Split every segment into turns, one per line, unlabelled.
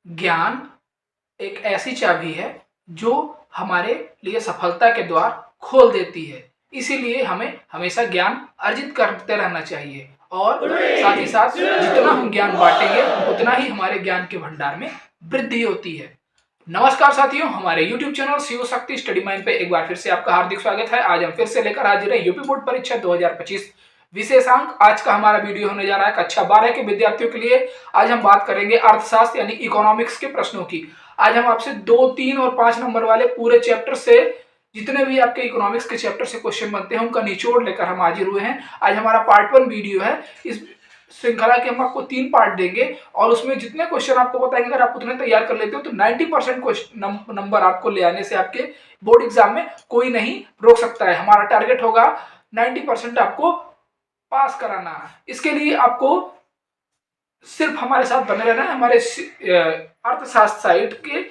ज्ञान एक ऐसी चाबी है जो हमारे लिए सफलता के द्वार खोल देती है। इसीलिए हमें हमेशा ज्ञान अर्जित करते रहना चाहिए और साथ ही साथ जितना हम ज्ञान बांटेंगे उतना ही हमारे ज्ञान के भंडार में वृद्धि होती है। नमस्कार साथियों, हमारे YouTube channel Shiv Shakti study mind पे एक बार फिर से आपका हार्दिक स्वागत है। आज हम फिर से लेकर हाजिर हैं यूपी बोर्ड परीक्षा 2025 विशेषांक। आज का हमारा वीडियो होने जा रहा है कक्षा 12 के विद्यार्थियों के लिए। आज हम बात करेंगे अर्थशास्त्र यानी इकोनॉमिक्स के प्रश्नों की। आज हम आपसे 2, 3 और 5 नंबर वाले पूरे चैप्टर से जितने भी आपके इकोनॉमिक्स के चैप्टर से क्वेश्चन बनते हैं उनका निचोड़ लेकर हम हाजिर हुए हैं। आज हमारा पार्ट 1 वीडियो है। इस श्रृंखला के हम आपको 3 पार्ट देंगे और उसमें जितने क्वेश्चन आपको बताएंगे अगर आप उतने तैयार कर लेते हो तो 90% नंबर आपको ले आने से आपके बोर्ड एग्जाम में कोई नहीं रोक सकता है। हमारा टारगेट होगा 90% आपको पास कराना। इसके लिए आपको सिर्फ हमारे साथ बने रहना है। हमारे अर्थशास्त्र साइट के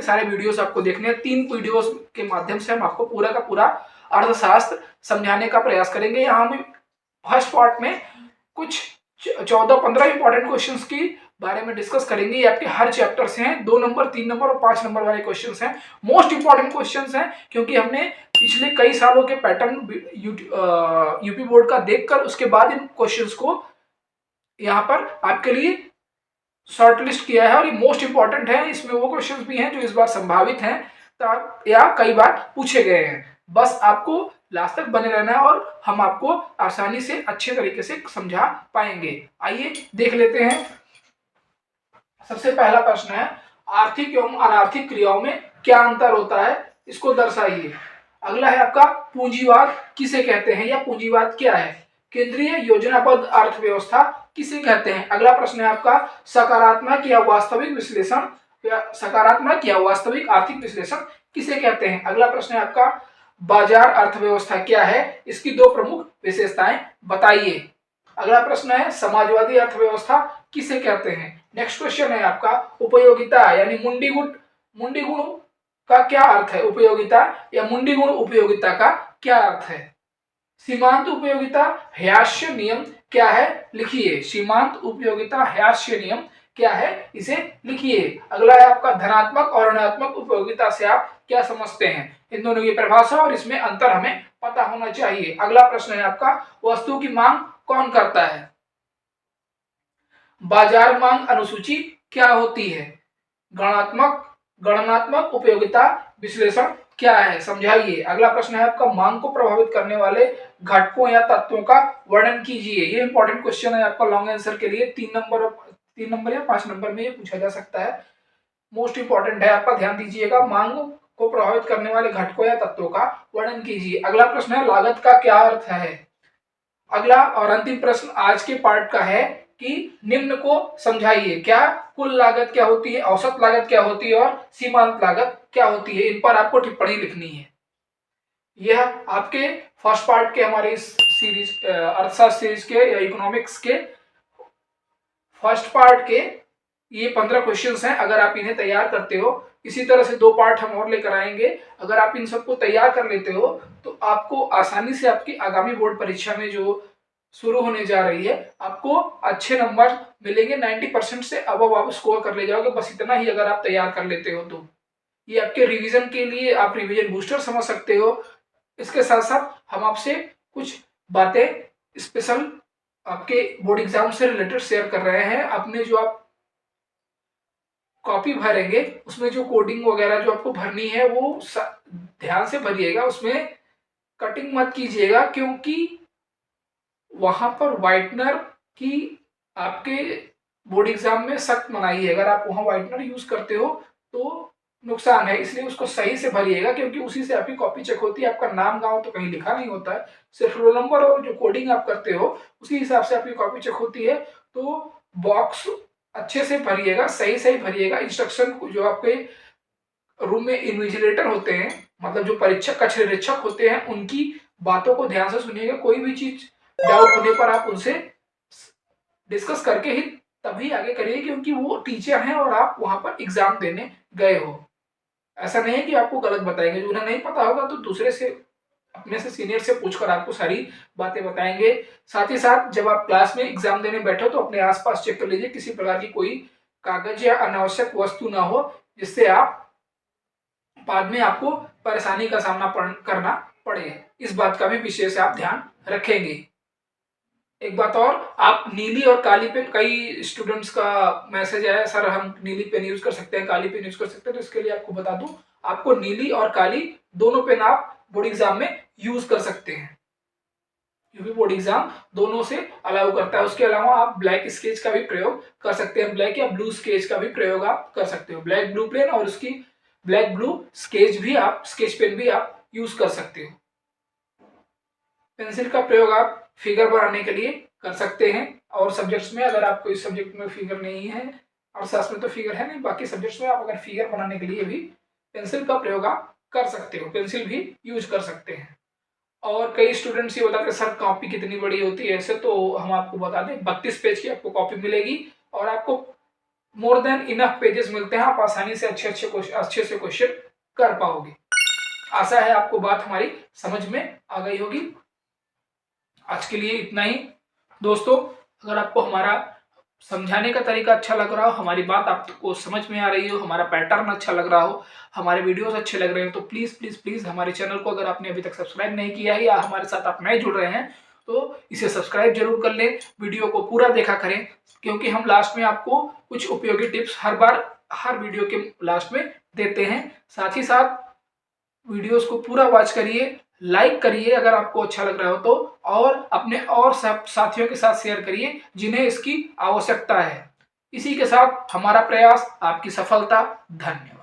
सारे वीडियोस आपको देखने हैं। 3 वीडियोस के माध्यम से हम आपको पूरा का पूरा अर्थशास्त्र समझाने का प्रयास करेंगे। यहाँ हम फर्स्ट पार्ट में कुछ 14-15 इंपॉर्टेंट क्वेश्चंस की बारे में डिस्कस करेंगे। ये आपके हर चैप्टर से हैं। 2 नंबर, 3 नंबर और 5 नंबर वाले क्वेश्चंस हैं। मोस्ट इंपॉर्टेंट क्वेश्चंस हैं क्योंकि हमने पिछले कई सालों के पैटर्न यूपी बोर्ड का देखकर उसके बाद इन क्वेश्चंस को यहाँ पर आपके लिए शॉर्टलिस्ट किया है और ये मोस्ट इंपॉर्टेंट है। इसमें वो क्वेश्चंस भी हैं जो इस बार संभावित हैं या कई बार पूछे गए हैं। बस आपको लास्ट तक बने रहना है और हम आपको आसानी से अच्छे तरीके से समझा पाएंगे। आइए देख लेते हैं। सबसे पहला प्रश्न है, आर्थिक एवं अनार्थिक क्रियाओं में क्या अंतर होता है, इसको दर्शाइए। अगला है आपका पूंजीवाद किसे कहते हैं या पूंजीवाद क्या है। केंद्रीय योजनाबद्ध अर्थव्यवस्था किसे कहते हैं। अगला प्रश्न है आपका सकारात्मक या वास्तविक विश्लेषण या सकारात्मक या वास्तविक आर्थिक विश्लेषण किसे कहते हैं। अगला प्रश्न है आपका बाजार अर्थव्यवस्था क्या है, इसकी 2 प्रमुख विशेषताएं बताइए। अगला प्रश्न है समाजवादी अर्थव्यवस्था किसे कहते हैं। नेक्स्ट क्वेश्चन है आपका उपयोगिता यानी मुंडी गुण का क्या अर्थ है। उपयोगिता या मुंडी गुण उपयोगिता का क्या अर्थ है। सीमांत उपयोगिता ह्रास्य नियम क्या है, लिखिए। सीमांत उपयोगिता ह्रास्य नियम क्या है, इसे लिखिए। अगला है आपका धनात्मक और ऋणात्मक उपयोगिता से आप क्या समझते हैं। इन दोनों की परिभाषा और इसमें अंतर हमें पता होना चाहिए। अगला प्रश्न है आपका वस्तु की मांग कौन करता है। बाजार मांग अनुसूची क्या होती है। गणनात्मक उपयोगिता विश्लेषण क्या है, समझाइए। अगला प्रश्न है आपका मांग को प्रभावित करने वाले घटकों या तत्वों का वर्णन कीजिए। ये इंपॉर्टेंट क्वेश्चन है आपका लॉन्ग आंसर के लिए। 3 नंबर या 5 नंबर में ये पूछा जा सकता है। मोस्ट इंपॉर्टेंट है आपका, ध्यान दीजिएगा। मांग को प्रभावित करने वाले घटकों या तत्वों का वर्णन कीजिए। अगला प्रश्न है लागत का क्या अर्थ है। अगला और अंतिम प्रश्न आज के पार्ट का है कि निम्न को समझाइए। क्या कुल लागत क्या होती है, औसत लागत क्या होती है और सीमांत लागत क्या होती है। इन पर आपको टिप्पणी लिखनी है। यह आपके फर्स्ट पार्ट के हमारे इस सीरीज अर्थशास्त्र सीरीज के या इकोनॉमिक्स के फर्स्ट पार्ट के ये 15 क्वेश्चंस हैं। अगर आप इन्हें तैयार करते हो, इसी तरह से 2 पार्ट हम और लेकर आएंगे। अगर आप इन सबको तैयार कर लेते हो तो आपको आसानी से आपकी आगामी बोर्ड परीक्षा में जो शुरू होने जा रही है आपको अच्छे नंबर मिलेंगे। 90% से अब आप स्कोर कर ले जाओगे। बस इतना ही अगर आप तैयार कर लेते हो तो ये आपके रिवीजन के लिए आप रिवीजन बूस्टर समझ सकते हो। इसके साथ साथ हम आपसे कुछ बातें स्पेशल आपके बोर्ड एग्जाम से रिलेटेड शेयर कर रहे हैं। अपने जो आप कॉपी भरेंगे उसमें जो कोडिंग वगैरह जो आपको भरनी है वो ध्यान से भरिएगा। उसमें कटिंग मत कीजिएगा क्योंकि वहां पर व्हाइटनर की आपके बोर्ड एग्जाम में सख्त मनाही है। अगर आप वहां व्हाइटनर यूज करते हो तो नुकसान है, इसलिए उसको सही से भरिएगा क्योंकि उसी से आपकी कॉपी चेक होती है। आपका नाम गांव तो कहीं लिखा नहीं होता है, सिर्फ रोल नंबर और जो कोडिंग आप करते हो उसी हिसाब से आपकी कॉपी चेक होती है। तो बॉक्स अच्छे से भरिएगा, सही भरिएगा। इंस्ट्रक्शन जो आपके रूम में इन्विजिलेटर होते हैं, मतलब जो परीक्षक कक्ष निरीक्षक होते हैं, उनकी बातों को ध्यान से सुनिएगा। कोई भी चीज डाउट होने पर आप उनसे डिस्कस करके ही तभी आगे करिए क्योंकि वो टीचर हैं और आप वहां पर एग्जाम देने गए हो। ऐसा नहीं है कि आपको गलत बताएंगे। जो उन्हें नहीं पता होगा तो दूसरे से, अपने से सीनियर से पूछकर आपको सारी बातें बताएंगे। साथ ही साथ जब आप क्लास में एग्जाम देने बैठो तो अपने आसपास चेक कर लीजिए किसी प्रकार की कोई कागज या अनावश्यक वस्तु ना हो, जिससे आप बाद में आपको परेशानी का सामना करना पड़े। इस बात का भी विशेष आप ध्यान रखेंगे। एक बात और, आप नीली और काली पेन, कई स्टूडेंट्स का मैसेज आया सर हम नीली पेन यूज कर सकते हैं, काली पेन यूज कर सकते हैं, तो इसके लिए आपको बता दूं, आपको नीली और काली दोनों पेन आप बोर्ड एग्जाम में यूज कर सकते हैं, क्योंकि बोर्ड एग्जाम दोनों से अलाउ करता है। उसके अलावा आप ब्लैक स्केच का भी प्रयोग कर सकते हैं, ब्लैक या ब्लू स्केच का भी प्रयोग आप कर सकते हो। ब्लैक ब्लू पेन और उसकी ब्लैक ब्लू स्केच भी आप, स्केच पेन भी आप यूज कर सकते हो। पेंसिल का प्रयोग आप फिगर बनाने के लिए कर सकते हैं, और सब्जेक्ट्स में अगर आपको इस सब्जेक्ट में फिगर नहीं है, अर्थशास्त्र में तो फिगर है नहीं, बाकी सब्जेक्ट्स में आप अगर फिगर बनाने के लिए भी पेंसिल का प्रयोग आप कर सकते हो, पेंसिल भी यूज कर सकते हैं। और कई स्टूडेंट्स ये बताते हैं सर कॉपी कितनी बड़ी होती है, ऐसे तो हम आपको बता दें 32 पेज की आपको कॉपी मिलेगी, और आपको मोर देन इनफ पेजेस मिलते हैं, आप आसानी से अच्छे से क्वेश्चन कर पाओगे। आशा है आपको बात हमारी समझ में आ गई होगी। आज के लिए इतना ही दोस्तों। अगर आपको हमारा समझाने का तरीका अच्छा लग रहा हो, हमारी बात आपको समझ में आ रही हो, हमारा पैटर्न अच्छा लग रहा हो, हमारे वीडियोस अच्छे लग रहे हैं, तो प्लीज प्लीज प्लीज हमारे चैनल को, अगर आपने अभी तक सब्सक्राइब नहीं किया है या हमारे साथ आप नए जुड़ रहे हैं, तो इसे सब्सक्राइब जरूर कर लें, वीडियो को पूरा देखा करें, क्योंकि हम लास्ट में आपको कुछ उपयोगी टिप्स हर बार हर वीडियो के लास्ट में देते हैं। साथ ही साथ वीडियोस को पूरा वॉच करिए, लाइक करिए अगर आपको अच्छा लग रहा हो तो, और अपने और सब साथियों के साथ शेयर करिए जिन्हें इसकी आवश्यकता है। इसी के साथ हमारा प्रयास आपकी सफलता। धन्यवाद।